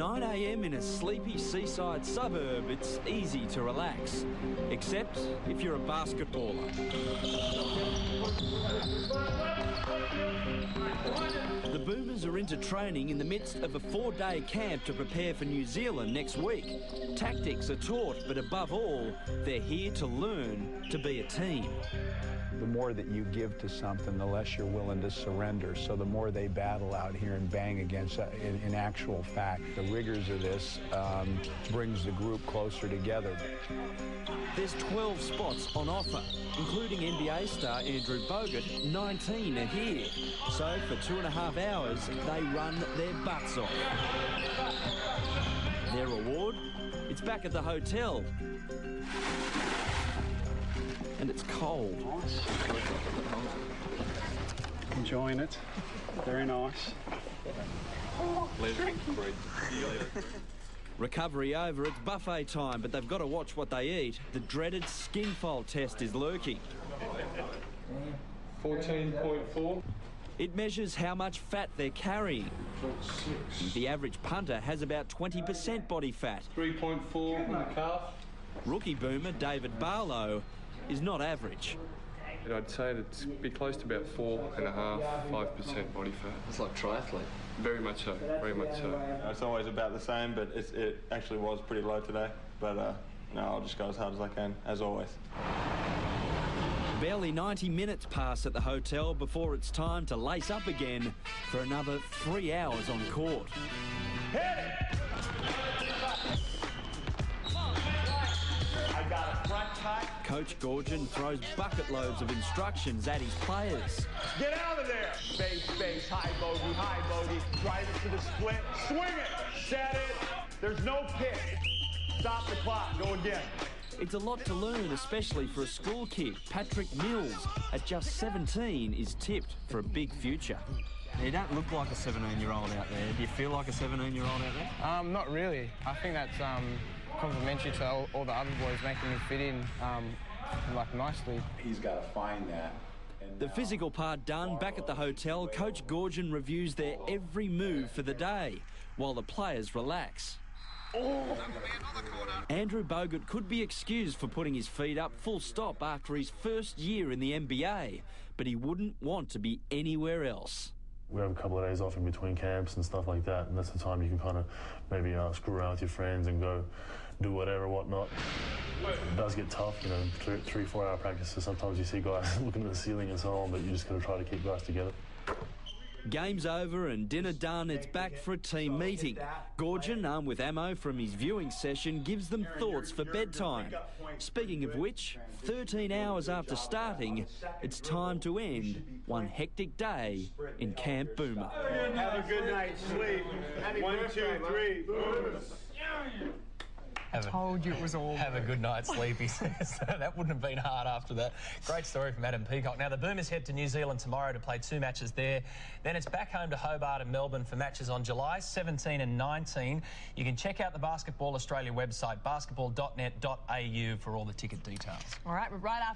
9 a.m. in a sleepy seaside suburb, it's easy to relax. Except if you're a basketballer. The Boomers are into training in the midst of a 4-day camp to prepare for New Zealand next week. Tactics are taught, but above all, they're here to learn to be a team. The more that you give to something, the less you're willing to surrender. So the more they battle out here and bang against, in actual fact, the rigors of this brings the group closer together. There's 12 spots on offer, including NBA star Andrew Bogut. 19 are here. So for 2.5 hours, they run their butts off. Their reward? It's back at the hotel. And it's cold. Enjoying it. Very nice. Recovery over, it's buffet time, but they've got to watch what they eat. The dreaded skin fold test is lurking. 14.4. It measures how much fat they're carrying. The average punter has about 20% body fat. 3.4 in the calf. Rookie boomer David Barlow is not average. I'd say it'd be close to about 4.5%, 5% body fat. It's like triathlete. Very much so, very much so. It's always about the same, but it actually was pretty low today. But no, I'll just go as hard as I can, as always. Barely 90 minutes pass at the hotel before it's time to lace up again for another 3 hours on court. Hit it! I got a front cut. Coach Goorjian throws bucket loads of instructions at his players. Get out of there! Base, base, high bogey, drive it to the split, swing it, set it, there's no pick. Stop the clock, go again. It's a lot to learn, especially for a school kid. Patrick Mills, at just 17, is tipped for a big future. You don't look like a 17-year-old out there. Do you feel like a 17-year-old out there? Not really. I think that's complimentary to all the other boys, making me fit in like nicely. He's got to find that. The physical part done, back at the hotel, Coach Goorjian reviews their every move for the day, while the players relax. Andrew Bogut could be excused for putting his feet up full stop after his first year in the NBA, but he wouldn't want to be anywhere else. We have a couple of days off in between camps and stuff like that, and that's the time you can kind of maybe screw around with your friends and go do whatever, whatnot. It does get tough, you know, 3-4 hour practices. Sometimes you see guys looking at the ceiling and so on, but you just got to try to keep guys together. Game's over and dinner done, it's back for a team meeting. Goorjian, armed with ammo from his viewing session, gives them thoughts for bedtime. Speaking of which, 13 hours after starting, it's time to end one hectic day in Camp Boomer. Have a good night's sleep. 1, 2, 3. Told you it was all. Have a good night's sleep, he says. That wouldn't have been hard after that. Great story from Adam Peacock. Now, the Boomers head to New Zealand tomorrow to play 2 matches there. Then it's back home to Hobart and Melbourne for matches on July 17 and 19. You can check out the Basketball Australia website, basketball.net.au, for all the ticket details. All right, we're right after.